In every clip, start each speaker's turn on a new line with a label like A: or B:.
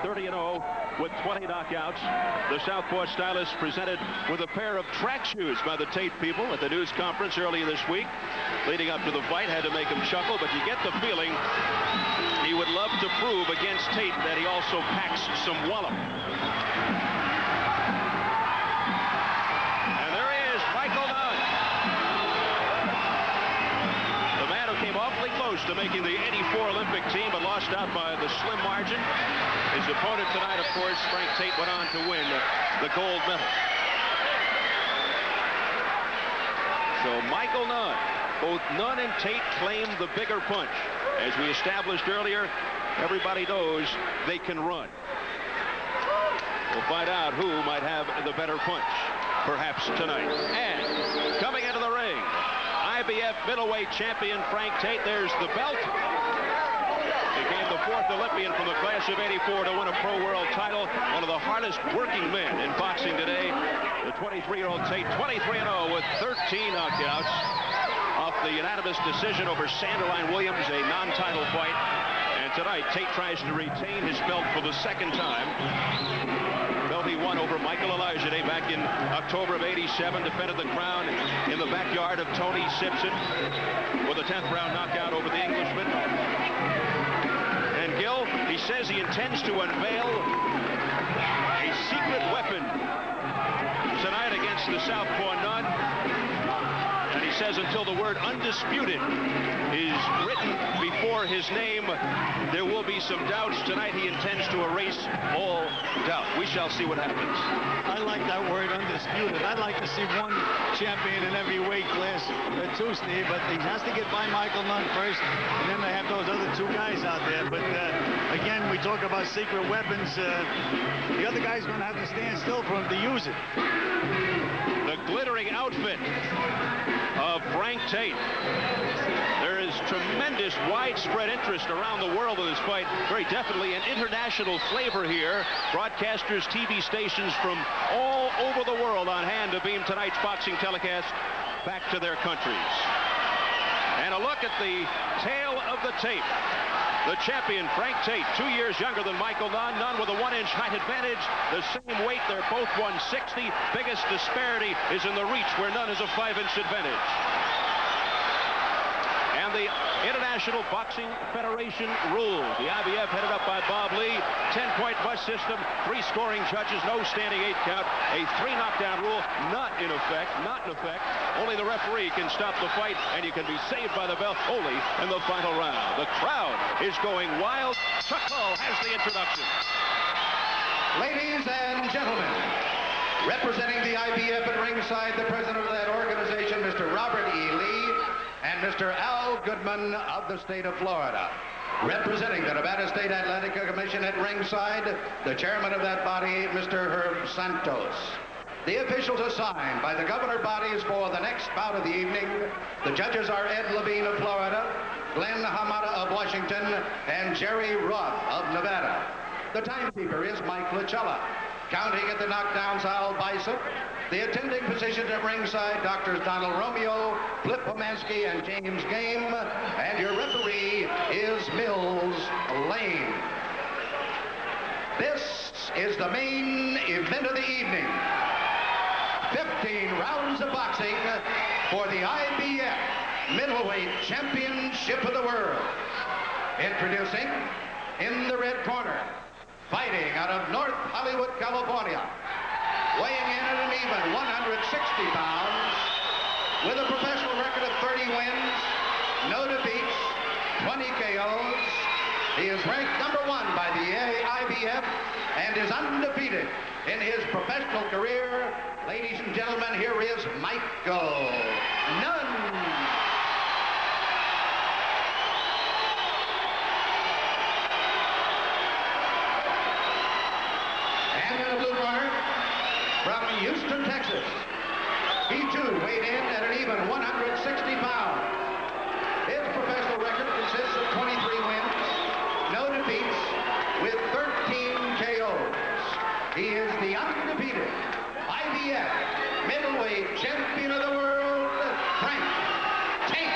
A: 30-0 with 20 knockouts. The Southpaw stylist presented with a pair of track shoes by the Tate people at the news conference earlier this week. Leading up to the fight, had to make him chuckle, but you get the feeling he would love to prove against Tate that he also packs some wallop. And there he is, Michael Nunn. The man who came awfully close to making the '84 Olympic team, but lost out by the slim margin. His opponent tonight, of course, Frank Tate, went on to win the gold medal. So Michael Nunn, both Nunn and Tate claim the bigger punch. As we established earlier, everybody knows they can run. We'll find out who might have the better punch, perhaps tonight. And coming into the ring, IBF middleweight champion Frank Tate. There's the belt. Became the 4th Olympian from the class of '84 to win a pro world title. One of the hardest working men in boxing today. The 23-year-old Tate, 23-0 with 13 knockouts off the unanimous decision over Sanderline Williams, a non-title fight. And tonight, Tate tries to retain his belt for the second time. Belt he won over Michael Elijah back in October of '87. Defended the crown in the backyard of Tony Simpson with a 10th round knockout over the Englishman. And Gil, he says he intends to unveil a secret weapon tonight against the Southpaw Nunn. And he says until the word undisputed is written before his name, there will be some doubts. Tonight he intends to erase all doubt. We shall see what happens.
B: I like that word, undisputed. I'd like to see one champion in every weight class, two, Steve, but he has to get by Michael Nunn first, and then they have those other two guys out there. But again, we talk about secret weapons. The other guy's going to have to stand still for him to use it.
A: The glittering outfit of Frank Tate. There is tremendous widespread interest around the world in this fight. Very definitely an international flavor here. Broadcasters, TV stations from all over the world on hand to beam tonight's boxing telecast back to their countries. And a look at the tail of the tape. The champion, Frank Tate, 2 years younger than Michael Nunn. Nunn with a 1-inch height advantage. The same weight, they're both 160. Biggest disparity is in the reach, where Nunn has a 5-inch advantage. And the International Boxing Federation rules. The IBF, headed up by Bob Lee, 10-point bust system, 3 scoring judges, no standing 8 count, a 3 knockdown rule, not in effect. Only the referee can stop the fight, and you can be saved by the bell only in the final round. The crowd is going wild. Chuck Hull has the introduction.
C: Ladies and gentlemen, representing the IBF at ringside, the president of that organization, Mr. Robert E. Lee, and Mr. Al Goodman of the state of Florida. Representing the Nevada State Athletic Commission at ringside, the chairman of that body, Mr. Herb Santos. The officials assigned by the governor bodies for the next bout of the evening. The judges are Ed Levine of Florida, Glenn Hamada of Washington, and Jerry Roth of Nevada. The timekeeper is Mike Lachella. Counting at the knockdowns, Al Bison. The attending physicians at ringside, Doctors Donald Romeo, Flip Pomansky, and James Game. And your referee is Mills Lane. This is the main event of the evening. 15 rounds of boxing for the IBF Middleweight Championship of the World. Introducing, in the red corner, fighting out of North Hollywood, California, weighing in at an even 160 pounds, with a professional record of 30 wins, no defeats, 20 KOs. He is ranked #1 by the IBF and is undefeated in his professional career. Ladies and gentlemen, here is Michael Nunn. And in the blue corner, from Houston, Texas, he too weighed in at an even 160 pounds. His professional record consists of 23 wins, no defeats, with 13 KOs. He is the undefeated IBF middleweight champion of the world, Frank Tate.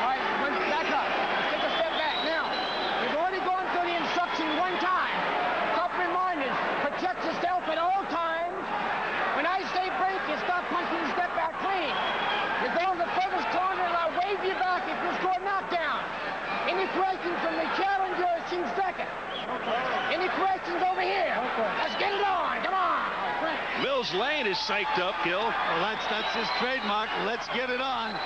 D: All right, Any questions from the challengers in second? Any questions over here? Let's get it on. Come on.
A: Mills Lane is psyched up, Gil.
B: Well, that's his trademark. Let's get it on.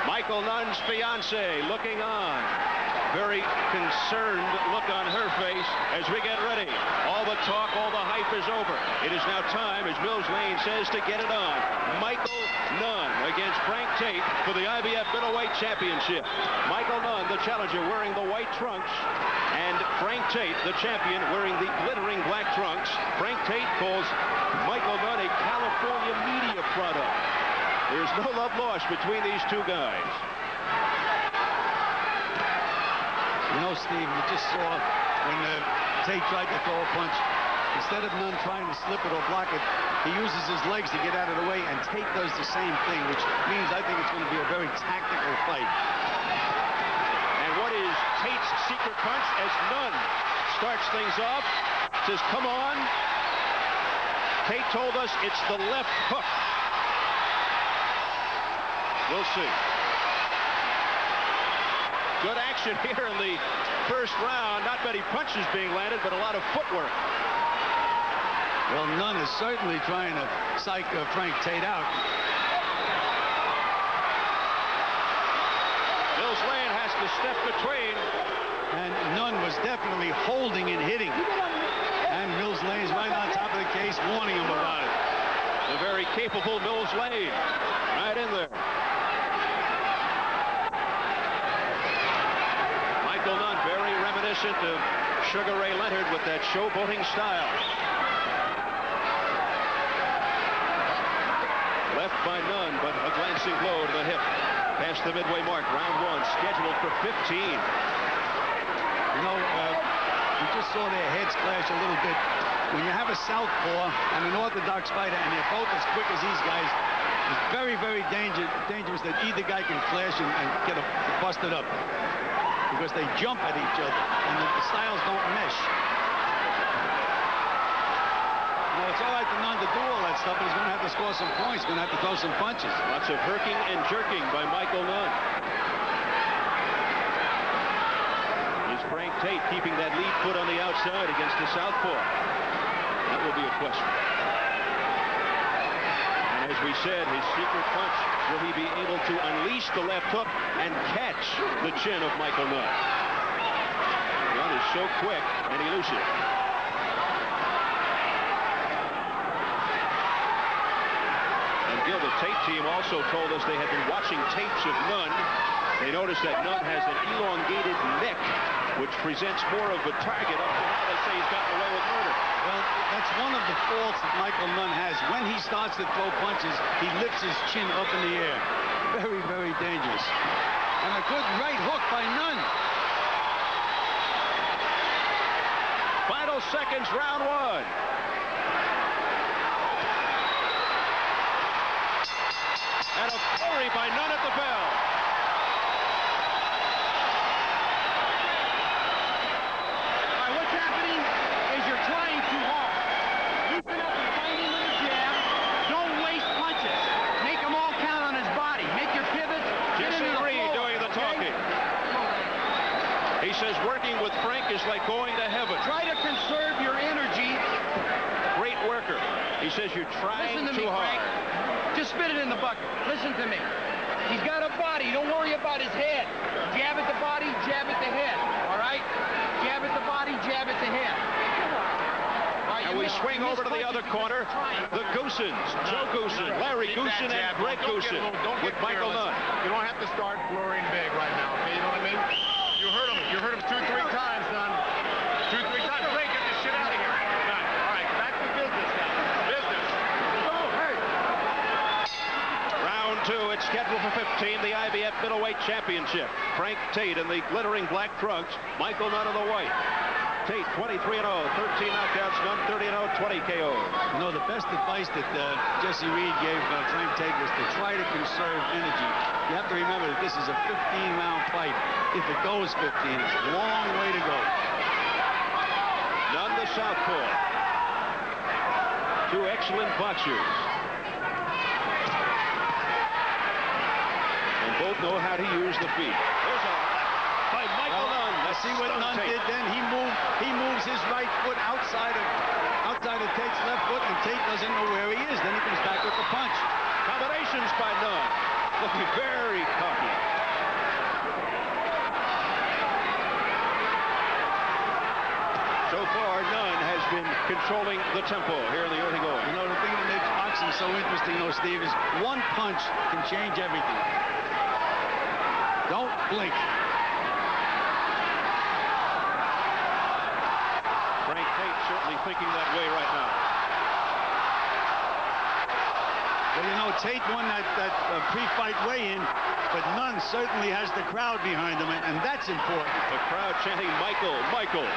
A: Michael Nunn's fiance looking on. Very concerned look on her face as we get ready. All the talk, all the hype is over. It is now time, as Mills Lane says, to get it on. Michael Nunn against Frank Tate for the IBF Middleweight Championship. Michael Nunn, the challenger, wearing the white trunks, and Frank Tate, the champion, wearing the glittering black trunks. Frank Tate calls Michael Nunn a California media product. There's no love lost between these two guys.
B: You know, Steve, you just saw when Tate tried to throw a punch. Instead of Nunn trying to slip it or block it, he uses his legs to get out of the way, and Tate does the same thing, which means I think it's going to be a very tactical fight.
A: And what is Tate's secret punch as Nunn starts things off? Says, come on. Tate told us it's the left hook. We'll see. Good action here in the first round. Not many punches being landed, but a lot of footwork.
B: Well, Nunn is certainly trying to psych Frank Tate out.
A: Mills Lane has to step between.
B: And Nunn was definitely holding and hitting. And Mills Lane's right on top of the case, warning him about it.
A: The very capable Mills Lane. Right in there. Michael Nunn, very reminiscent of Sugar Ray Leonard with that showboating style. Left by Nunn, but a glancing blow to the hip. Past the midway mark, round one, scheduled for 15.
B: You know, we just saw their heads clash a little bit. When you have a southpaw and an orthodox fighter, and they're both as quick as these guys, it's very, very dangerous that either guy can clash and get busted up. Because they jump at each other, and the styles don't mesh. You know, it's all right for Nunn to do all that stuff, but he's going to have to score some points. He's going to have to throw some punches.
A: Lots of herking and jerking by Michael Nunn. Is Frank Tate keeping that lead foot on the outside against the southpaw? That will be a question. And as we said, his secret punch, will he be able to unleash the left hook and catch the chin of Michael Nunn? Nunn is so quick and elusive. And Gil, the Tate team also told us they had been watching tapes of Nunn. They noticed that Nunn has an elongated neck, which presents more of a target. Up to now, they say he's gotten away with murder.
B: Well, that's one of the faults that Michael Nunn has. When he starts to throw punches, he lifts his chin up in the air. Very, very dangerous. And a good right hook by Nunn.
A: Final seconds, round one. And a flurry by Nunn at the bell.
D: All right, what's happening is you're trying too hard. Loosen up and find him with a jab. Don't waste punches. Make them all count on his body. Make your pivots. Get
A: Jesse
D: into the
A: Reed
D: floor,
A: doing the
D: okay?
A: talking. He says working with Frank is like going to heaven.
D: Try to conserve your energy.
A: Great worker. He says you're trying
D: Listen to
A: too
D: me,
A: hard.
D: Frank. Just spit it in the bucket. Listen to me. He's got a body. Don't worry about his head. Jab at the body, jab at the head. All right? Jab at the body, jab at the head. All right,
A: And we swing over to the other corner. The Goosens, Joe Goosen, Larry Goosen, and Greg Goosen with Michael Nunn.
E: You don't have to start flurrying big right now, okay? You know what I mean? You heard him 2-3 times, Nunn. 2-3 times. Frank, get this shit out of here. All right, back to business now. Business.
A: Round two, it's scheduled for 15, the IBF Middleweight Championship. Frank Tate in the glittering black trunks, Michael Nunn in the white. Tate 23-0, 13 knockouts, Nunn 30-0, 20 KOs.
B: You know, the best advice that Jesse Reed gave Frank Tate was to try to conserve energy. You have to remember that this is a 15-round fight. If it goes 15, it's a long way to go.
A: Nunn the southpaw. Two excellent boxers. And both know how to use the feet. There's a by Michael Nunn.
B: Let's see what Nunn did then. He moves his right foot outside of Tate's left foot, and Tate doesn't know where he is. Then he comes back with the punch.
A: Combinations by Nunn. Looking very cocky. So far, Nunn has been controlling the tempo here in the early going.
B: You know, the thing that makes boxing so interesting, though, Steve, is one punch can change everything. Don't blink.
A: Frank Tate certainly thinking that way right now.
B: Well, you know, Tate won that pre-fight weigh-in, but Nunn certainly has the crowd behind him, and that's important.
A: The crowd chanting, Michael, Michael.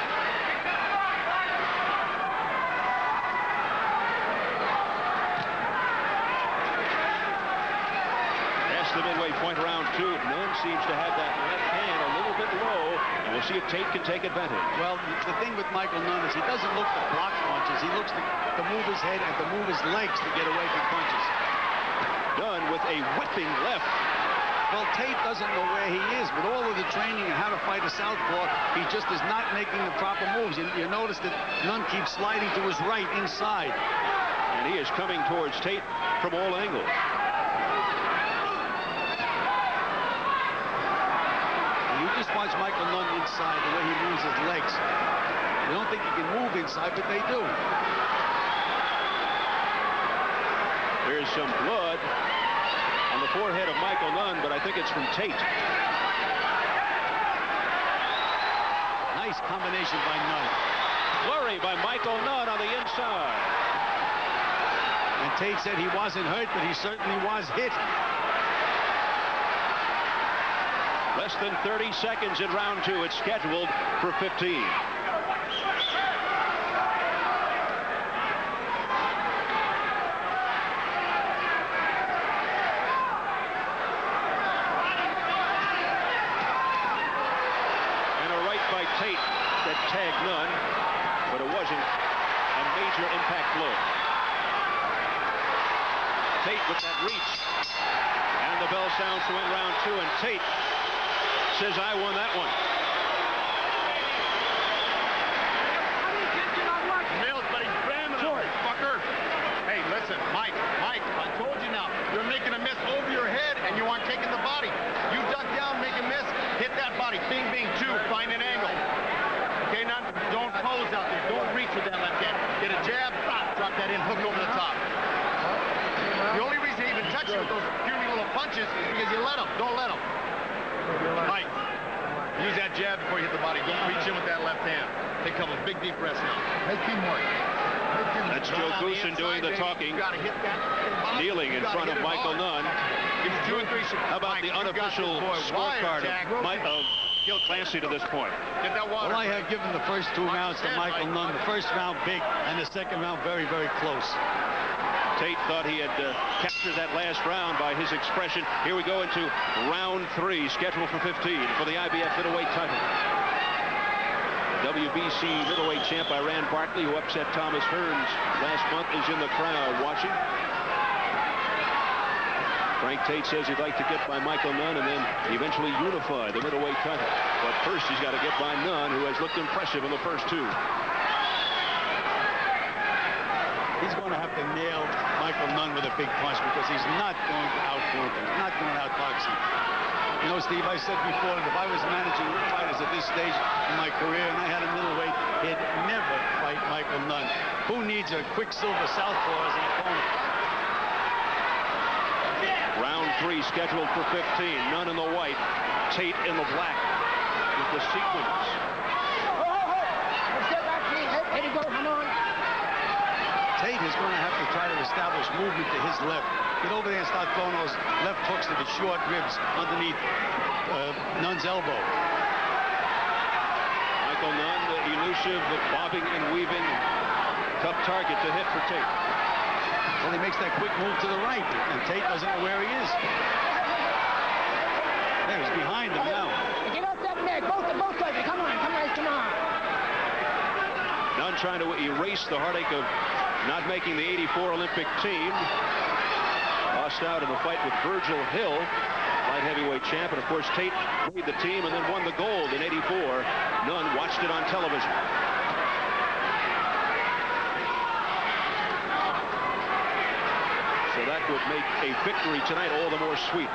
A: That's the midway point, round 2. Nunn seems to have that left hand a little bit low, and we'll see if Tate can take advantage.
B: Well, the thing with Michael Nunn is he doesn't look to block punches. He looks to move his head and to move his legs to get away from punches.
A: Nunn with a whipping left.
B: Well, Tate doesn't know where he is. With all of the training and how to fight a southpaw, he just is not making the proper moves. You notice that Nunn keeps sliding to his right inside.
A: And he is coming towards Tate from all angles.
B: You just watch Michael Nunn inside, the way he moves his legs. You don't think he can move inside, but they do.
A: There's some blood on the forehead of Michael Nunn, but I think it's from Tate.
B: Nice combination by Nunn.
A: Flurry by Michael Nunn on the inside.
B: And Tate said he wasn't hurt, but he certainly was hit.
A: Less than 30 seconds in round 2. It's scheduled for 15. Tate that tagged Nunn, but it wasn't a major impact blow. Tate with that reach, and the bell sounds to end round 2, and Tate says, I won that one.
E: Mills, but he's ramming him, fucker. Hey, listen, Mike, I told you now, you're making a miss over your head, and you aren't taking the body. You duck down, make a miss, hit that body. Bing, bing, 2, find an angle. Okay, Nunn, don't pose out there. Don't reach with that left hand. Get a jab, drop that in, hook over the top. The only reason he even touched you with those puny little punches is because you let him. Don't let him. Mike, use that jab before you hit the body. Don't reach in with that left hand. Take a couple of big, deep breaths now. Make teamwork.
A: That's Joe Goosen doing the talking, kneeling in front of Michael Nunn. How about the unofficial scorecard of Gil Clancy to this point?
B: Well, I have given the first 2 rounds to Michael Nunn. The first round big, and the second round very, very close.
A: Tate thought he had captured that last round by his expression. Here we go into round 3, scheduled for 15 for the IBF middleweight title. WBC middleweight champ Iran Barkley, who upset Thomas Hearns last month, is in the crowd watching. Frank Tate says he'd like to get by Michael Nunn and then eventually unify the middleweight title. But first he's got to get by Nunn, who has looked impressive in the first 2.
B: He's going to have to nail Michael Nunn with a big punch because he's not going to outflank him. He's not going to outbox him. You know, Steve, I said before that if I was managing fighters at this stage in my career and I had a middleweight, he'd never fight Michael Nunn. Who needs a quicksilver southpaw as an opponent?
A: Round 3 scheduled for 15. Nunn in the white, Tate in the black with the sequence.
D: Here we go, come on.
B: Tate is going to have to try to establish movement to his left. Get over there and start throwing those left hooks to the short ribs underneath Nunn's elbow.
A: Michael Nunn, elusive, bobbing and weaving. Tough target to hit for Tate.
B: Well, he makes that quick move to the right, and Tate doesn't know where he is. There, he's behind him now.
D: Get off that neck, both sides. Come on.
A: Nunn trying to erase the heartache of not making the '84 Olympic team. Lost out in the fight with Virgil Hill by light heavyweight champ. And, of course, Tate made the team and then won the gold in '84. Nunn watched it on television. So that would make a victory tonight all the more sweet.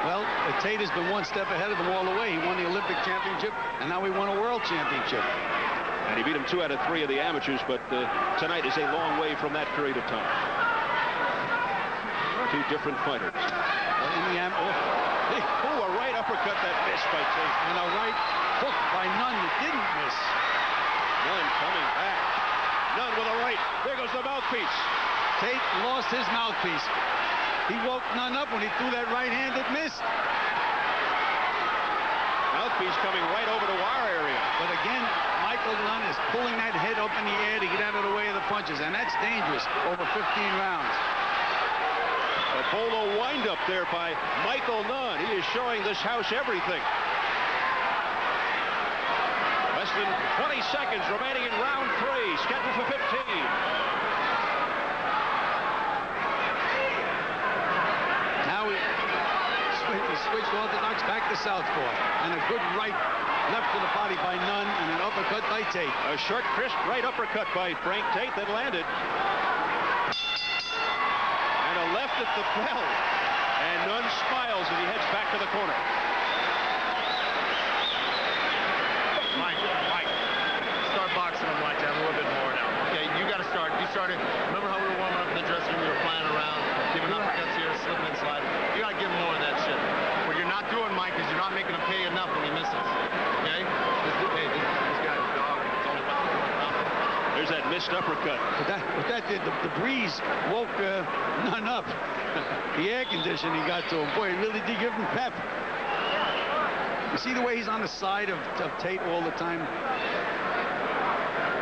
B: Well, Tate has been one step ahead of them all the way. He won the Olympic championship, and now he won a world championship.
A: And he beat him 2 out of 3 of the amateurs, but tonight is a long way from that period of time. 2 different fighters. A right uppercut that missed by Tate.
B: And a right hook by Nunn that didn't miss.
A: Nunn coming back. Nunn with a right. There goes the mouthpiece.
B: Tate lost his mouthpiece. He woke Nunn up when he threw that right hand that missed.
A: Mouthpiece coming right over the wire area.
B: But again, Michael Nunn is pulling that head up in the air to get out of the way of the punches, and that's dangerous over 15 rounds.
A: A bolo windup there by Michael Nunn. He is showing this house everything. Less than 20 seconds remaining in round 3, scheduled for 15.
B: Now he switched orthodox back to southpaw, and a good right left to the body by Nunn, and an uppercut by Tate.
A: A short, crisp right uppercut by Frank Tate that landed. And a left at the bell. And Nunn smiles as he heads back to the corner.
E: Mike, start boxing him like that a little bit more now. Okay, you got to start. You started. Remember how we were warming up in the dressing room? We were flying around, giving uppercuts here, slipping and sliding. You got to give him more of that shit. What you're not doing, Mike, is you're not making him pay enough when he misses. Okay? This guy's dog. It's only what he's doing now.
A: There's that missed uppercut.
B: What that did, the breeze woke Nunn up. The air conditioning got to him. Boy, it really did give him pep. You see the way he's on the side of Tate all the time?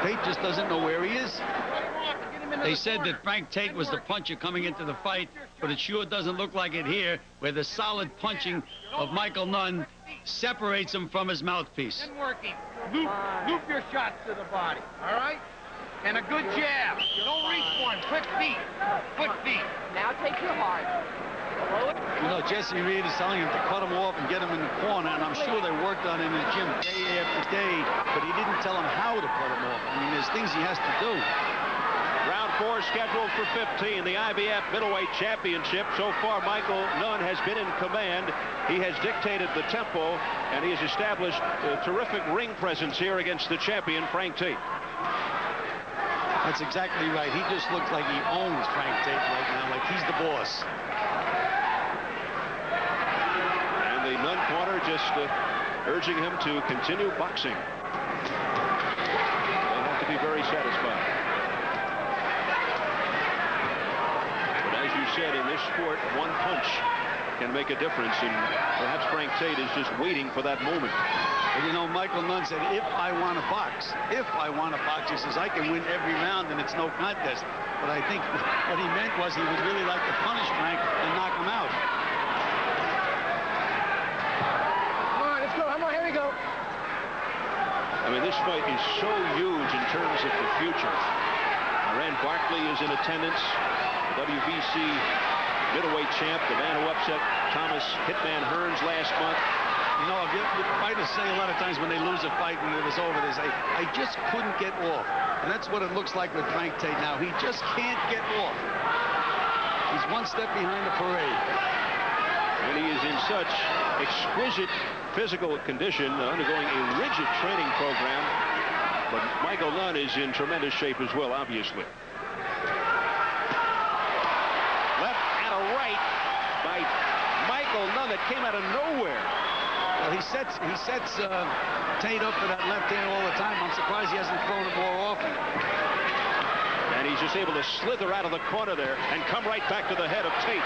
B: Tate just doesn't know where he is. They said that Frank Tate was the puncher coming into the fight, but it sure doesn't look like it here, where the solid punching of Michael Nunn separates him from his mouthpiece.
D: Then working. Loop your shots to the body, all right? And a good jab. Don't reach for him. Quick feet. Quick feet.
F: Now take your heart.
B: You know, Jesse Reed is telling him to cut him off and get him in the corner, and I'm sure they worked on it in the gym day after day, but he didn't tell him how to cut him off. I mean, there's things he has to do.
A: Round 4 scheduled for 15, the IBF middleweight championship. So far, Michael Nunn has been in command. He has dictated the tempo, and he has established a terrific ring presence here against the champion, Frank Tate.
B: That's exactly right. He just looks like he owns Frank Tate right now, like he's the boss.
A: And the Nunn corner just urging him to continue boxing. They'll have to be very satisfied. But as you said, in this sport, one punch can make a difference, and perhaps Frank Tate is just waiting for that moment.
B: And you know, Michael Nunn said, if I want to box, he says, I can win every round and it's no contest. But I think what he meant was he would really like to punish Frank and knock him out.
F: Come on, let's go. Come on, here we go.
A: I mean, this fight is so huge in terms of the future. Rand Barkley is in attendance, WBC middleweight champ, the man who upset Thomas Hitman Hearns last month.
B: You know, fighters say a lot of times when they lose a fight, when it was over, they say, I just couldn't get off. And that's what it looks like with Frank Tate now. He just can't get off. He's one step behind the parade.
A: And he is in such exquisite physical condition, undergoing a rigid training program. But Michael Nunn is in tremendous shape as well, obviously. Left and a right by Michael Nunn that came out of nowhere.
B: Well, he sets Tate up for that left hand all the time. I'm surprised he hasn't thrown it more often.
A: And he's just able to slither out of the corner there and come right back to the head of Tate.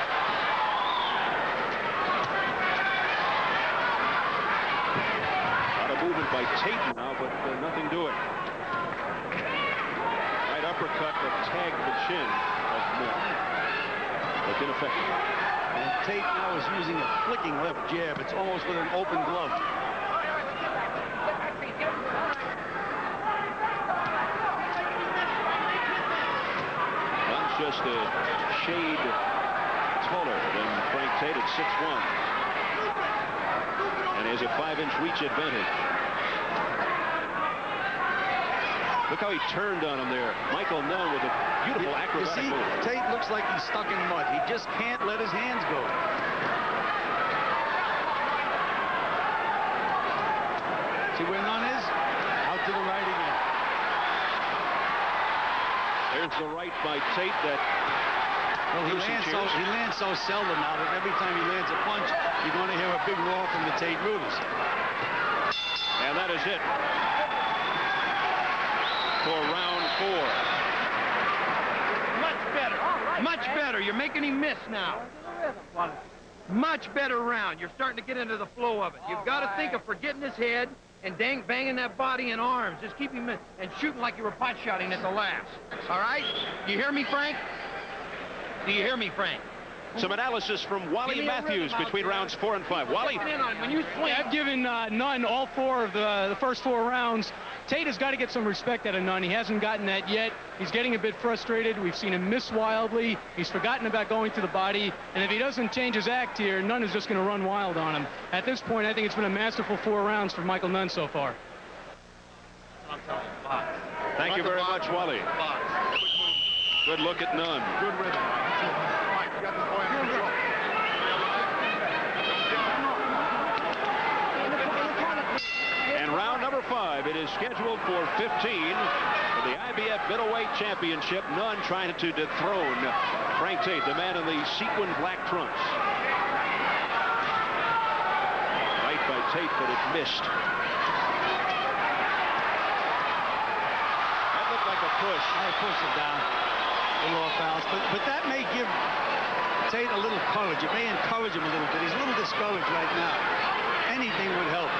A: A lot of movement by Tate now, but nothing doing. Right uppercut that tagged the chin of Nunn, but ineffective.
B: And Tate now is using a flicking left jab. It's almost with an open glove.
A: Nunn's just a shade taller than Frank Tate at 6'1". And he has a 5-inch reach advantage. Look how he turned on him there. Michael Nunn with a beautiful acrobatic move.
B: Tate looks like he's stuck in mud. He just can't let his hands go. See where Nunn is? Out to the right again.
A: There's the right by Tate that...
B: Well, he lands so seldom now that every time he lands a punch, you're going to hear a big roar from the Tate rooters.
A: And that is it for round 4.
D: Much better. Much better. You're making him miss now. Much better round. You're starting to get into the flow of it. You've got to think of forgetting his head and banging that body and arms. Just keep him in and shooting like you were pot shotting at the last. All right? You hear me, Frank? Do you hear me, Frank?
A: Some analysis from Wally Matthews between rounds 4 and 5. Wally?
D: When you swing.
G: Yeah, I've given Nunn all 4 of the first 4 rounds. Tate has got to get some respect out of Nunn. He hasn't gotten that yet. He's getting a bit frustrated. We've seen him miss wildly. He's forgotten about going to the body. And if he doesn't change his act here, Nunn is just going to run wild on him. At this point, I think it's been a masterful 4 rounds for Michael Nunn so far.
A: Thank you very much, Wally. Good look at Nunn.
E: Good rhythm. Mike, you got this boy under control.
A: And round number 5, it is scheduled for 15 for the IBF middleweight championship. Nunn trying to dethrone Frank Tate, the man in the sequin black trunks. Right by Tate, but it missed. That looked like a push.
B: I push it down. A little off balance, but that may give Tate a little courage. It may encourage him a little bit. He's a little discouraged right now. Anything would help.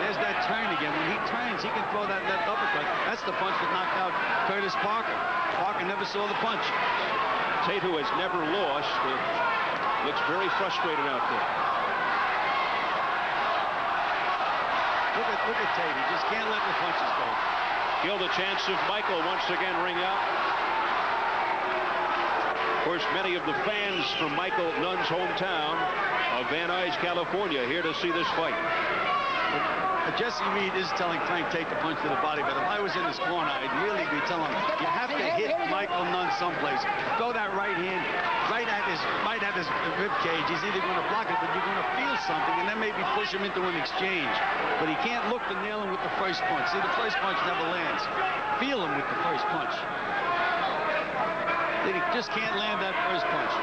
B: There's that turn again. When he turns, he can throw that left uppercut. That's the punch that knocked out Curtis Parker. Parker never saw the punch.
A: Tate, who has never lost, looks very frustrated out there.
B: Look at Tate. He just can't let the punches go.
A: Killed the chance of Michael once again ring out. Of course, many of the fans from Michael Nunn's hometown of Van Nuys, California, here to see this fight.
B: Jesse Reed is telling Frank Tate to punch to the body, but if I was in his corner, I'd really be telling him, you have to hit Michael Nunn someplace. Throw that right hand right at his rib cage. He's either going to block it, but you're going to feel something, and then maybe push him into an exchange. But he can't look to nail him with the first punch. See, the first punch never lands. Feel him with the first punch. He just can't land that first punch.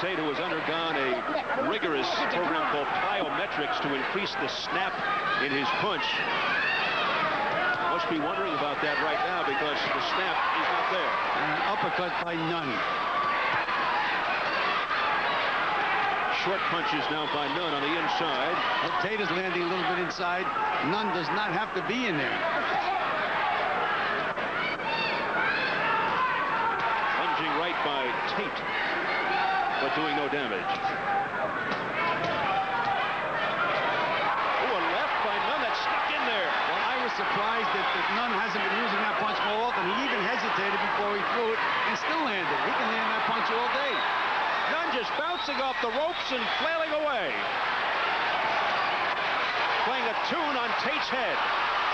A: Tate, who has undergone a rigorous program called plyometrics to increase the snap in his punch, must be wondering about that right now because the snap is not there.
B: An uppercut by Nunn.
A: Short punches now by Nunn on the inside.
B: Well, Tate is landing a little bit inside. Nunn does not have to be in there.
A: Lunging right by Tate, but doing no damage. Oh, a left by Nunn that stuck in there.
B: Well, I was surprised that Nunn hasn't been using that punch more often. He even hesitated before he threw it and still landed. He can land that punch all day.
A: Nunn just bouncing off the ropes and flailing away. Playing a tune on Tate's head.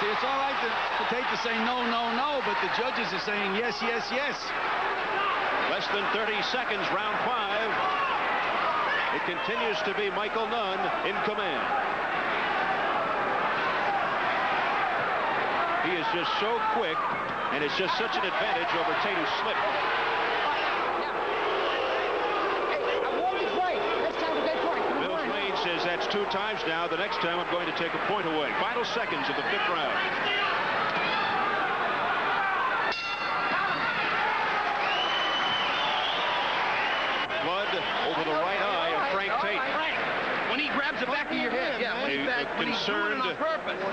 B: See, it's all right for Tate to say no, no, no, but the judges are saying yes, yes, yes.
A: Less than 30 seconds, round 5. It continues to be Michael Nunn in command. He is just so quick, and it's just such an advantage over Tate, who slipped. Bill Swain says that's 2 times now. The next time I'm going to take a point away. Final seconds of the 5th round. Over the right eye of Frank Tate.
D: When he grabs the back of your head, yeah.
A: A concerned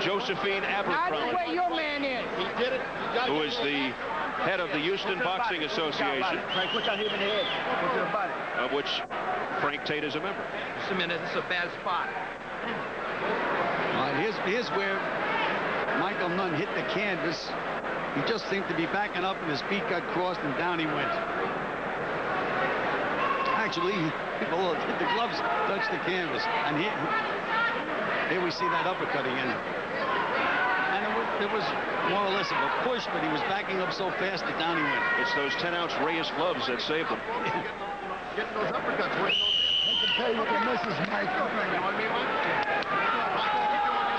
A: Josephine Abercrombie,
F: Your man is.
E: He did it.
A: who is the head of the Houston Boxing Association,
F: Frank, put that hip in the head. Go to the body.
A: of which Frank Tate is a member.
D: Just a minute, this is a bad spot.
B: Here's where Michael Nunn hit the canvas, he just seemed to be backing up and his feet got crossed and down he went. Actually, the gloves touched the canvas. And here we see that uppercut again. And it was more or less of a push, but he was backing up so fast that down he went.
A: It's those 10-ounce Reyes gloves that saved him.
E: Getting those uppercuts.
F: I can tell you what the misses, Mike.
E: You know what I mean, Mike?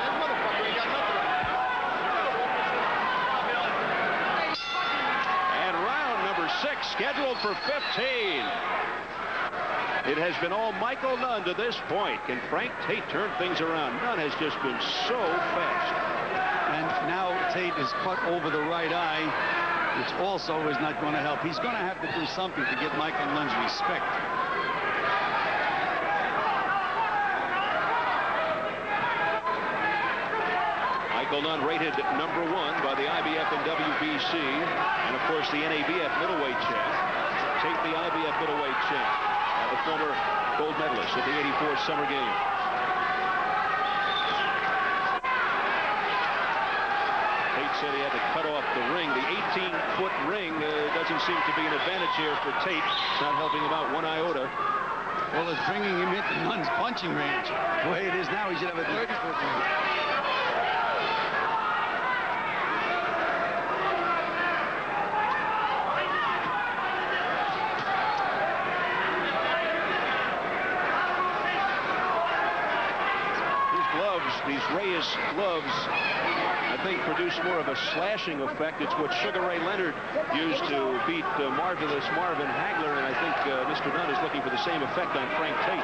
E: This motherfucker ain't got nothing on him.
A: And round number 6 scheduled for 15. It has been all Michael Nunn to this point. Can Frank Tate turn things around? Nunn has just been so fast.
B: And now Tate is cut over the right eye, which also is not going to help. He's going to have to do something to get Michael Nunn's respect.
A: Michael Nunn rated #1 by the IBF and WBC, and of course the NABF middleweight champ. Tate the IBF middleweight champ, the former gold medalist at the '84 Summer Games. Tate said he had to cut off the ring. The 18-foot ring doesn't seem to be an advantage here for Tate. It's not helping him out one iota.
B: Well, it's bringing him into Nunn's punching range. The way it is now, he should have a 30-foot ring.
A: These Reyes gloves, I think, produce more of a slashing effect. It's what Sugar Ray Leonard used to beat Marvelous Marvin Hagler, and I think Mr. Nunn is looking for the same effect on Frank Tate.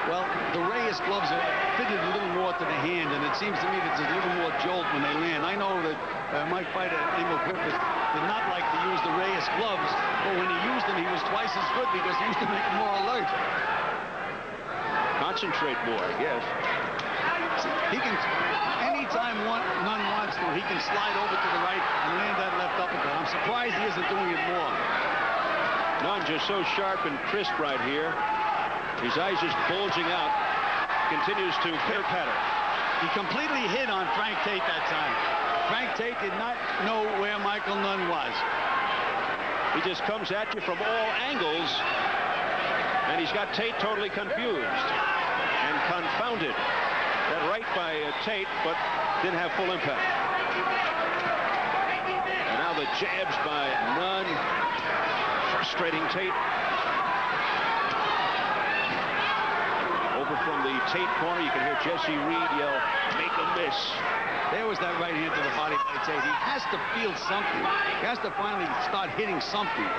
B: Well, the Reyes gloves are fitted a little more to the hand, and it seems to me that there's a little more jolt when they land. I know that my fighter, Emil Griffith, did not like to use the Reyes gloves, but when he used them, he was twice as good because he used to make him more alert.
A: Concentrate more, I guess.
B: He can, anytime Nunn wants to, he can slide over to the right and land that left uppercut. I'm surprised he isn't doing it more.
A: Nunn just so sharp and crisp right here. His eyes just bulging out. Continues to pitter-patter.
B: He completely hit on Frank Tate that time. Frank Tate did not know where Michael Nunn was.
A: He just comes at you from all angles, and he's got Tate totally confused and confounded. That right by Tate, but didn't have full impact. And now the jabs by Nunn, frustrating Tate. Over from the Tate corner, you can hear Jesse Reed yell, "Make a miss."
B: There was that right hand to the body by Tate. He has to feel something. He has to finally start hitting something.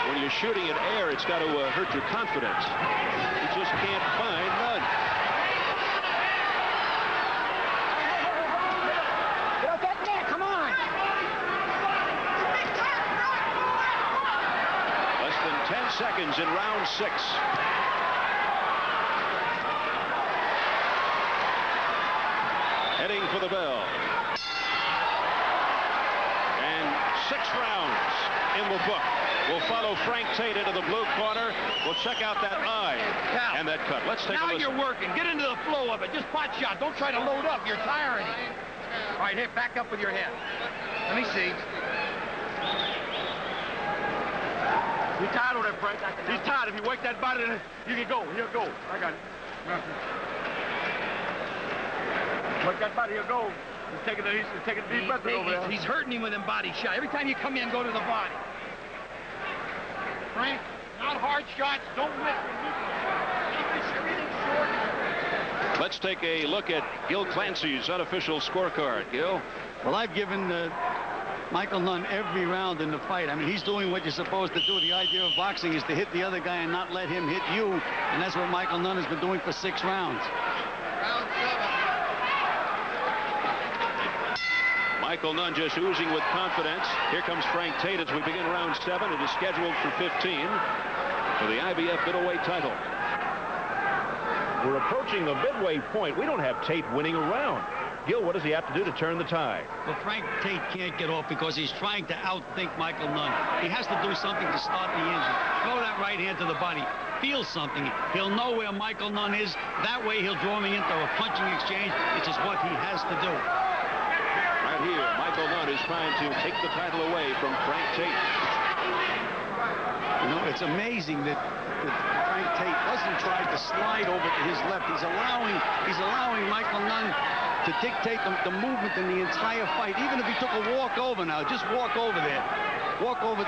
A: When you're shooting in air, it's got to hurt your confidence. You just can't find Nunn.
D: Get off that neck, come on!
A: Less than 10 seconds in round 6. Heading for the bell. And 6 rounds in the book. We'll follow Frank Tate into the blue corner. We'll check out that eye and that cut. Let's take a listen.
D: Now you're working. Get into the flow of it. Just pot shot. Don't try to load up. You're tiring him. All right, here, back up with your head. Let me see.
E: He's tired of that, Frank. He's tired. If you work that body, you can go. He'll go. I got it. Work that body, he'll go. He's taking a deep breath over there.
D: He's hurting him with them body shot. Every time you come in, go to the body. Frank, not hard shots. Don't miss everything short.
A: Let's take a look at Gil Clancy's unofficial scorecard. Gil?
B: Well, I've given Michael Nunn every round in the fight. I mean, he's doing what you're supposed to do. The idea of boxing is to hit the other guy and not let him hit you. And that's what Michael Nunn has been doing for 6 rounds.
D: Round 7.
A: Michael Nunn just oozing with confidence. Here comes Frank Tate as we begin round 7. It is scheduled for 15 for the IBF middleweight title. We're approaching the midway point. We don't have Tate winning a round. Gil, what does he have to do to turn the tide?
B: Well, Frank Tate can't get off because he's trying to outthink Michael Nunn. He has to do something to start the engine. Throw that right hand to the body. feel something. He'll know where Michael Nunn is. That way he'll draw me into a punching exchange, which is what he has to do.
A: Right here, Michael Nunn is trying to take the title away from Frank Tate.
B: You know, it's amazing that Frank Tate doesn't try to slide over to his left. He's allowing Michael Nunn to dictate the movement in the entire fight. Even if he took a walk over now, just walk over there. Walk over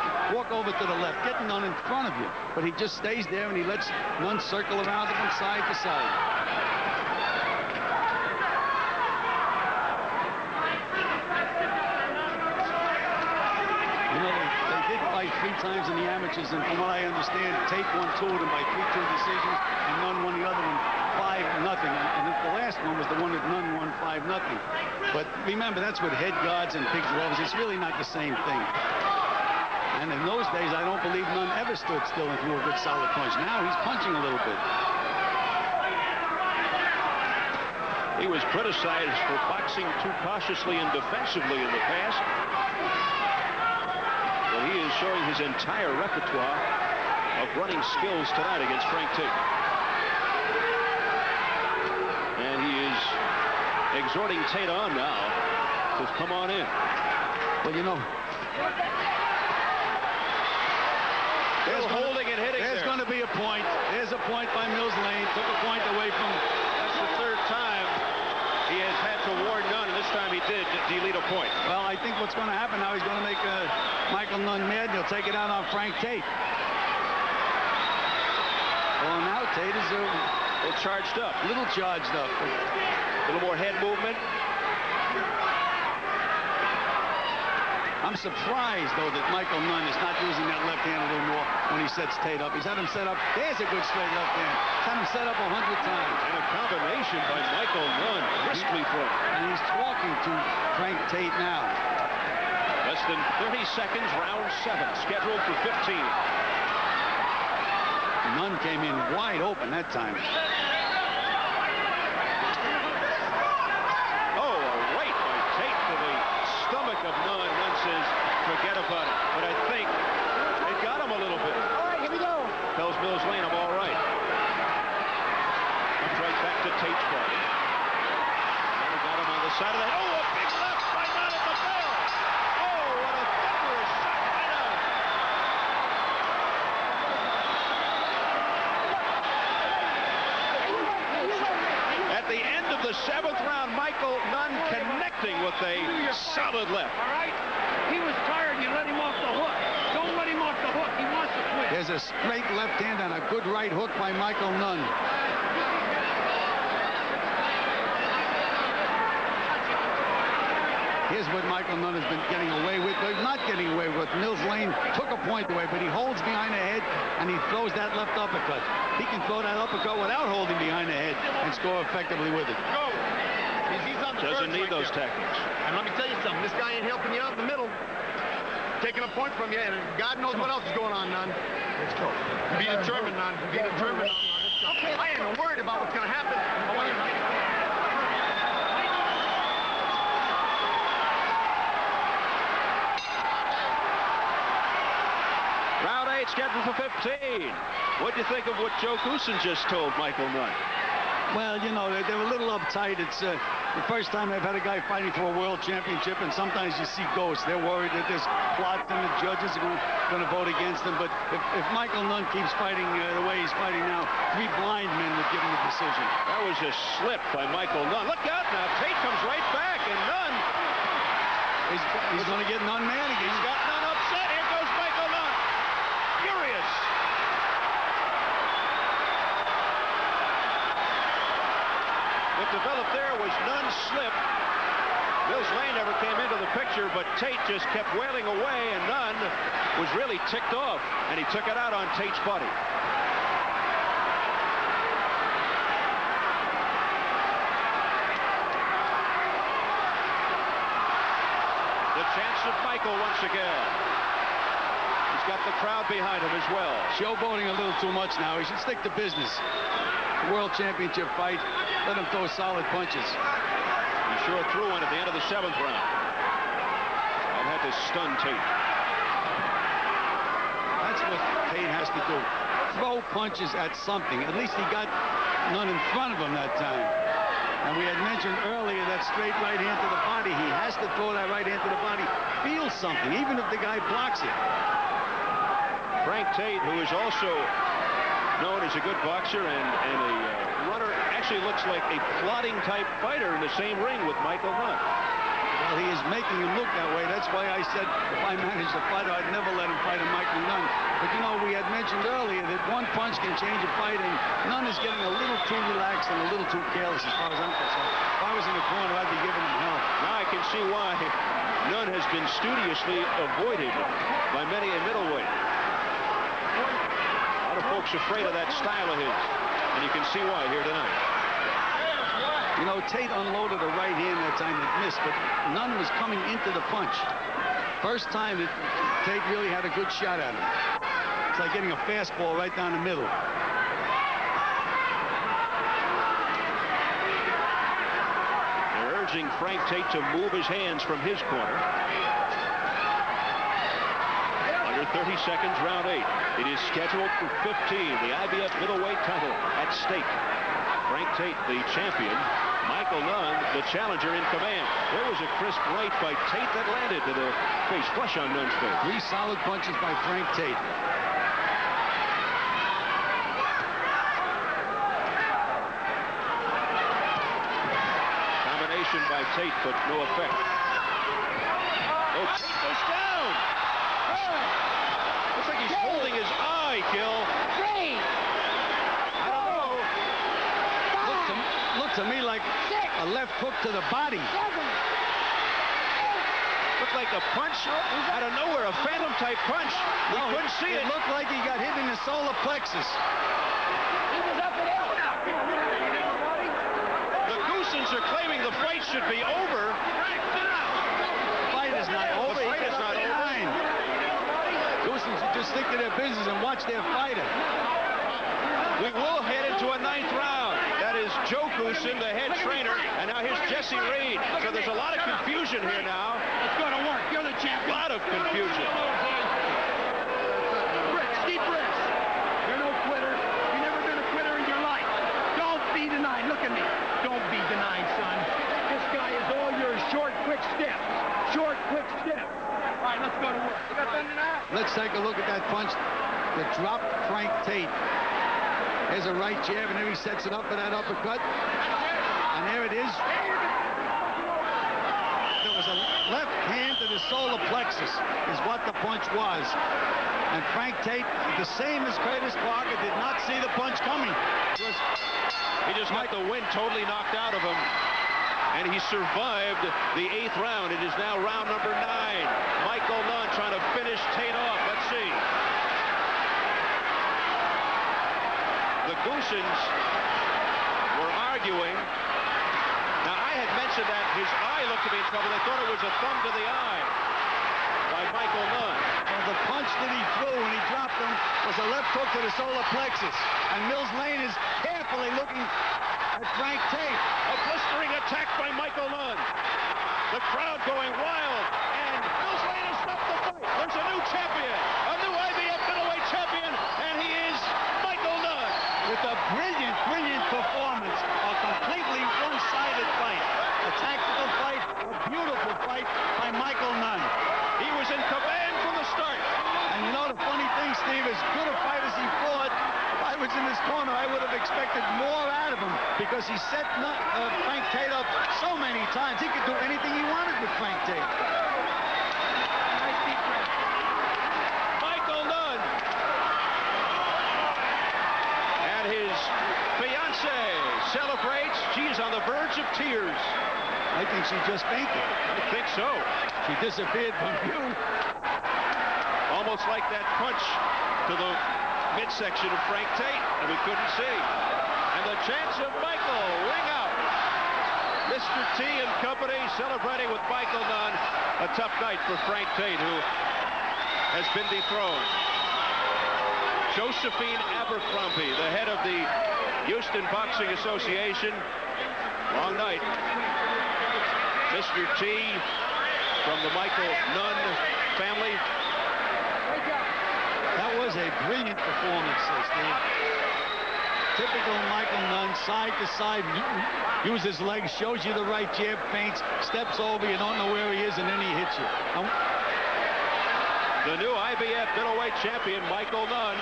B: to the left. Get Nunn in front of you. But he just stays there and he lets Nunn circle around him from side to side. You know, they did fight 3 times in the amateurs, and from what I understand, Tate won 2 of them by 3-2 decisions, and Nunn won the other one 5-0. And the last one was the one that Nunn won 5-0. But remember, that's with head guards and big gloves. It's really not the same thing. And in those days, I don't believe Nunn ever stood still and threw a good solid punch. Now he's punching a little bit.
A: He was criticized for boxing too cautiously and defensively in the past. But he is showing his entire repertoire of running skills tonight against Frank Tate. And he is exhorting Tate on now to come on in.
B: Well, you know,
A: holding and hitting.
B: There's going to be a point. There's a point by Mills Lane. Took a point away from.
A: That's the 3rd time he has had to warn Nunn, and this time he did delete a point.
B: Well, I think what's going to happen now, he's going to make Michael Nunn mad. He'll take it out on Frank Tate. Well, now Tate is a
A: little charged up.
B: A little charged up.
A: A little more head movement.
B: I'm surprised, though, that Michael Nunn is not using that left hand a little more when he sets Tate up. He's had him set up. There's a good straight left hand. He's had him set up 100 times.
A: And a combination by Michael Nunn. Briskly thrown.
B: And he's talking to Frank Tate now.
A: Less than 30 seconds, round 7, scheduled for 15.
B: Nunn came in wide open that time.
A: Oh, a right by Tate to the stomach of Nunn. Nunn says, forget about it. But I think it got him a little bit.
D: All right, here we go.
A: Tells Mills Lane, I'm all right. Comes right back to Tate's body. Now got him on the side of the head. Oh, a big left by Nunn at the bell. Oh, what a thunderous shot by Nunn. At the end of the 7th round, Michael Nunn connecting with a solid left.
D: All right? He was tired. You let him off the hook. Don't let him off the hook. He wants to quit.
B: There's a straight left hand and a good right hook by Michael Nunn. Here's what Michael Nunn has been getting away with. Not getting away with. Mills Lane took a point away, but he holds behind the head and he throws that left uppercut. He can throw that uppercut without holding behind the head and score effectively with it.
E: Go. He's on the
A: Doesn't need those tactics.
E: And let me tell you something. This guy ain't helping you out in the middle. Taking a point from you, and God knows what else is going on, Nunn. Let's go. Be determined, Nunn. Be determined. Okay. I ain't even worried about what's going to happen. I want you to get it.
A: Round 8 scheduled for 15. What do you think of what Joe Goosen just told Michael Nunn?
B: Well, you know, they were a little uptight. It's the first time they've had a guy fighting for a world championship, and sometimes you see ghosts. They're worried that there's plot and the judges are going to vote against him. But if Michael Nunn keeps fighting the way he's fighting now, 3 blind men would give him the decision.
A: That was a slip by Michael Nunn. Look out now. Tate comes right back, and Nunn.
B: He's going to get Nunn mad again.
A: He's got Nunn upset. Here goes Michael Nunn. Furious. What developed there was Nunn's slip. Mills Lane never came into the picture, but Tate just kept wailing away, and Nunn was really ticked off, and he took it out on Tate's body. The chance of Michael once again. He's got the crowd behind him as well.
B: Showboating a little too much now. He should stick to business. World championship fight. Let him throw solid punches.
A: He sure threw one at the end of the 7th round. That had to stun Tate.
B: That's what Tate has to do. throw punches at something. At least he got Nunn in front of him that time. And we had mentioned earlier that straight right hand to the body. He has to throw that right hand to the body. Feel something, even if the guy blocks it.
A: Frank Tate, who is also known as a good boxer and a runner, actually looks like a plodding type fighter in the same ring with Michael Nunn.
B: Well, he is making him look that way. That's why I said if I managed to fight, I'd never let him fight a Michael Nunn. But, you know, we had mentioned earlier that one punch can change a fight, and Nunn is getting a little too relaxed and a little too careless as far as I'm concerned. If I was in the corner, I'd be giving him hell.
A: Now I can see why Nunn has been studiously avoided by many in middleweight. A lot of folks afraid of that style of his, and you can see why here tonight.
B: You know, Tate unloaded a right hand that time that missed, but Nunn was coming into the punch. First time that Tate really had a good shot at him. It's like getting a fastball right down the middle.
A: They're urging Frank Tate to move his hands from his corner. Under 30 seconds, round 8. It is scheduled for 15. The IBF middleweight title at stake. Frank Tate, the champion. Michael Nunn, the challenger in command. There was a crisp right by Tate that landed to the face, flush on Nunn's face.
B: 3 solid punches by Frank Tate.
A: Combination by Tate, but no effect. Oh, Tate goes down. Looks like he's holding his eye, Gil. I don't know.
B: Looked to me like a left hook to the body.
A: Looked like a punch out of nowhere, a phantom type punch. We couldn't see it.
B: It looked like he got hit in the solar plexus.
A: The Goosens are claiming the fight should be over.
B: The fight is not over.
A: The fight is not over.
B: Goosens just stick to their business and watch their fighter.
A: We will head into a 9th round. That is Joe Goosen, the head trainer, and now here's Jesse Reed. So there's a lot of confusion here now.
D: It's going to work. You're the champion.
A: A lot of confusion.
D: Bricks, deep bricks. You're no quitter. You've never been a quitter in your life. Don't be denied. Look at me. Don't be denied, son. This guy is all yours. Short, quick steps. Short, quick steps. All right, let's go to work. You got something now?
B: Let's take a look at that punch that dropped Frank Tate. There's a right jab, and there he sets it up for that uppercut. And there it is. There was a left hand to the solar plexus, is what the punch was. And Frank Tate, the same as Curtis Parker, did not see the punch coming.
A: He just got the wind totally knocked out of him. And he survived the 8th round. It is now round number 9. Michael Nunn trying to finish Tate off. Let's see. The Goosens were arguing. Now, I had mentioned that his eye looked to be in trouble. They thought it was a thumb to the eye by Michael Nunn.
B: Well, the punch that he threw when he dropped him was a left hook to the solar plexus. And Mills Lane is carefully looking at Frank Tate.
A: A blistering attack by Michael Nunn. The crowd going wild. And Mills Lane has stopped the fight. There's a new champion. A new IBF middleweight champion. And he is Michael Nunn.
B: With a brilliant, brilliant performance. A completely one-sided fight. A tactical fight. A beautiful fight by Michael Nunn.
A: He was in command from the start.
B: And you know the funny thing, Steve, as good a fight as he fought, if I was in his corner, I would have expected more out of him because he set Frank Tate up so many times. He could do anything he wanted with Frank Tate.
D: Nice deep breath.
A: Michael Nunn. And his fiancée celebrates. She's on the verge of tears.
B: I think she just fainted.
A: I think so.
B: She disappeared from view.
A: Almost like that punch to the midsection of Frank Tate, and we couldn't see. And the chance of Michael, ring out. Mr. T and company celebrating with Michael Nunn. A tough night for Frank Tate, who has been dethroned. Josephine Abercrombie, the head of the Houston Boxing Association. Long night. Mr. T from the Michael Nunn family.
B: That was was a brilliant performance, Steve. Typical Michael Nunn, side to side, use his legs, shows you the right jab, feints, steps over, you don't know where he is, and then he hits you.
A: The new IBF middleweight champion, Michael Nunn.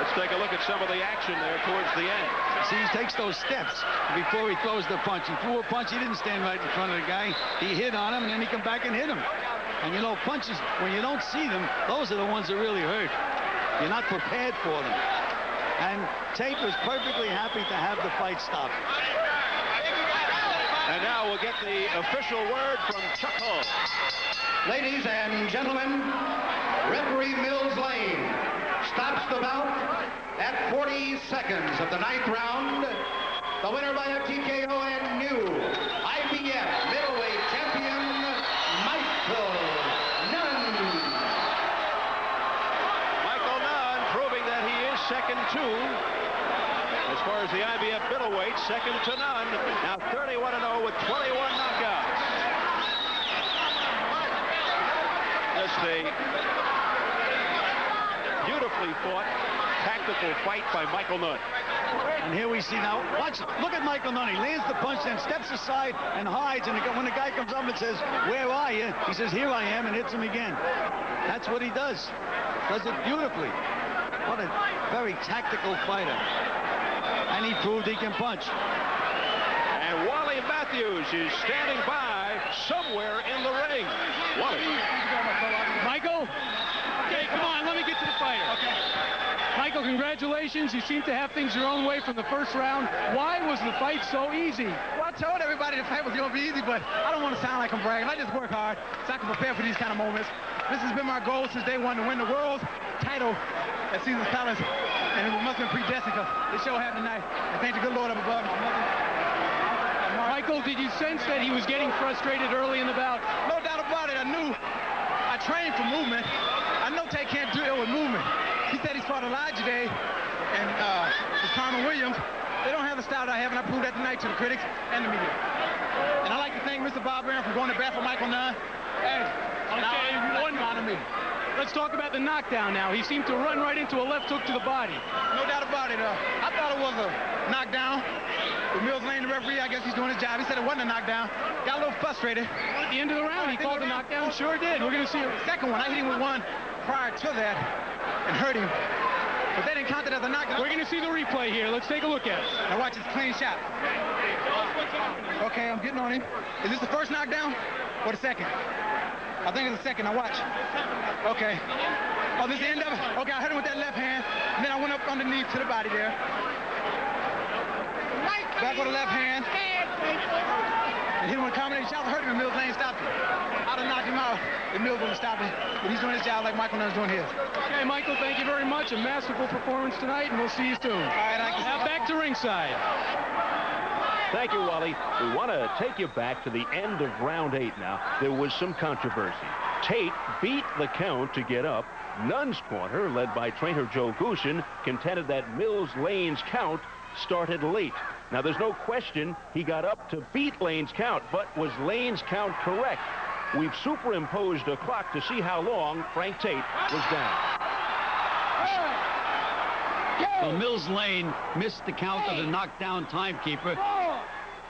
A: Let's take a look at some of the action there towards the end.
B: See, he takes those steps before he throws the punch. He threw a punch, he didn't stand right in front of the guy. He hit on him, and then he come back and hit him. And you know, punches, when you don't see them, those are the ones that really hurt. You're not prepared for them. And Tate was perfectly happy to have the fight stop.
A: And now we'll get the official word from Chuck Hull.
C: Ladies and gentlemen, referee Mills Lane stops the bout at 40 seconds of the 9th round. The winner by a TKO and new IBF middleweight champion, Michael Nunn.
A: Michael Nunn proving that he is second to, as far as the IBF middleweight, second to none. Now 31-0 with 21 knockouts. Just a beautifully fought tactical fight by Michael Nunn.
B: And here we see now, watch, look at Michael Nunn. He lands the punch, then steps aside and hides. And when the guy comes up and says, "Where are you?" he says, "Here I am," and hits him again. That's what he does. Does it beautifully. What a very tactical fighter. And he proved he can punch.
A: And Wally Matthews is standing by somewhere in the ring. Wally.
G: Michael? Okay, come on, let me get to the fighter. Okay. Michael, congratulations. You seem to have things your own way from the first round. Why was the fight so easy?
D: Well, I told everybody the fight was going to be easy, but I don't want to sound like I'm bragging. I just work hard so I can prepare for these kind of moments. This has been my goal since day one, to win the world title at Caesar's Palace, and it must have been predestined because this show happened tonight. And thank the good Lord up above.
G: Michael, did you sense that he was getting frustrated early in the bout?
D: No doubt about it. I trained for movement. I know Tate can't deal with movement. He said he's fought Elijah Day and Carmen Williams. They don't have the style that I have, and I proved that tonight to the critics and the media. And I'd like to thank Mr. Bob Aaron for going to bat for Michael Nunn. Hey,
G: okay,
D: one on me.
G: Let's talk about the knockdown now. He seemed to run right into a left hook to the body.
D: No doubt about it. I thought it was a knockdown. With Mills Lane, the referee, I guess he's doing his job. He said it wasn't a knockdown. Got a little frustrated.
G: At the end of the round, he called the knockdown. Sure did. We're going to see
D: the second one. I hit him with one prior to that and hurt him. But they didn't count it as a knockdown.
G: We're going to see the replay here. Let's take a look at it.
D: Now watch this clean shot. Okay, I'm getting on him. Is this the first knockdown or the second? I think it's the second. Now watch. Okay. Oh, this is the end of it? Okay, I hit him with that left hand, and then I went up underneath to the body there. Back with the left hand. And hit him with a combination shot. Hurt him, and Mills Lane stopped him. I'd have knocked him out if Mills wouldn't stop him. But he's doing his job like Michael Nunn's doing his.
G: Okay, Michael, thank you very much. A masterful performance tonight, and we'll see you soon.
D: All right,
G: now back to ringside.
A: Thank you, Wally. We want to take you back to the end of round 8 now. There was some controversy. Tate beat the count to get up. Nunn's corner, led by trainer Joe Gushin, contended that Mills Lane's count started late. Now, there's no question he got up to beat Lane's count, but was Lane's count correct? We've superimposed a clock to see how long Frank Tate was down.
B: Well, Mills Lane missed the count of the knockdown timekeeper,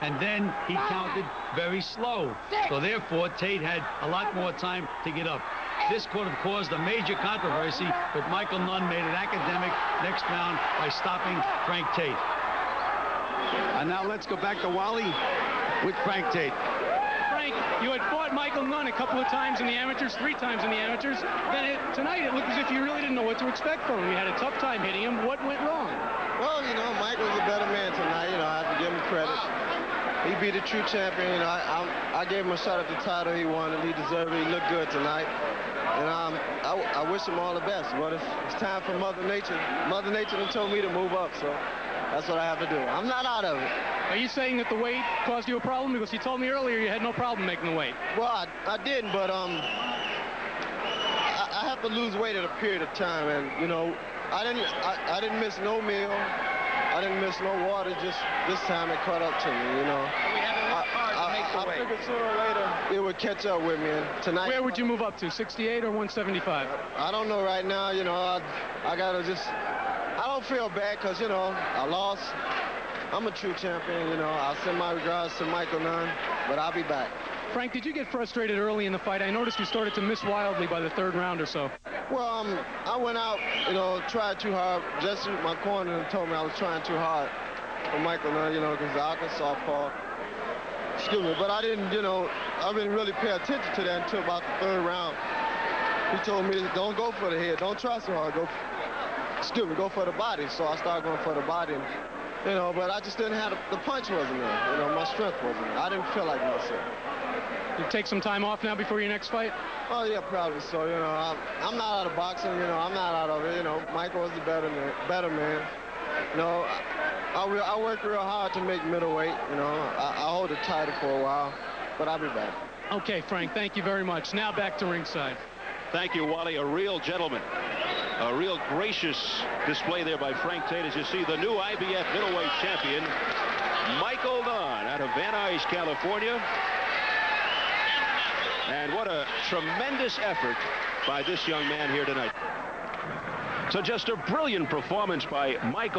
B: and then he counted very slow. So therefore, Tate had a lot more time to get up. This could have caused a major controversy, but Michael Nunn made it academic next round by stopping Frank Tate. And now let's go back to Wally with Frank Tate.
G: Frank, you had fought Michael Nunn a couple of times in the amateurs, 3 times in the amateurs. Then tonight it looked as if you really didn't know what to expect from him. You had a tough time hitting him. What went wrong?
H: Well, you know, Mike was a better man tonight. You know, I have to give him credit. He beat a true champion. You know, I gave him a shot at the title. He won it. He deserved it. He looked good tonight. And I wish him all the best. But it's time for Mother Nature. Mother Nature done told me to move up, so that's what I have to do. I'm not out of it.
G: Are you saying that the weight caused you a problem? Because you told me earlier you had no problem making the weight.
H: Well, I didn't, but I have to lose weight at a period of time, and you know, I didn't miss no meal. I didn't miss no water. Just this time it caught up to me, you know. I figured sooner or later it would catch up with me. And tonight.
G: Where would you move up to, 68 or 175?
H: I don't know right now. You know, I gotta just. I don't feel bad because, you know, I lost. I'm a true champion. You know, I'll send my regards to Michael Nunn, but I'll be back.
G: Frank, did you get frustrated early in the fight? I noticed you started to miss wildly by the third round or so.
H: Well, I went out, you know, tried too hard. Jesse, my corner, told me I was trying too hard for Michael Nunn, you know, because the Arkansas Paul. Excuse me, but I didn't, you know, I didn't really pay attention to that until about the third round. He told me, don't go for the head, don't try so hard, go for the body. So I started going for the body, and, you know, but I just didn't have the punch wasn't there. You know, my strength wasn't there. I didn't feel like myself.
G: You take some time off now before your next fight?
H: Oh, yeah, probably so. You know, I'm not out of boxing. You know, I'm not out of it. You know, Michael was the better man. You know, I worked real hard to make middleweight. You know, I hold the title for a while, but I'll be back.
G: Okay, Frank, thank you very much. Now back to ringside.
A: Thank you, Wally. A real gentleman. A real gracious display there by Frank Tate. As you see, the new IBF middleweight champion, Michael Nunn, out of Van Nuys, California. And what a tremendous effort by this young man here tonight. So just a brilliant performance by Michael.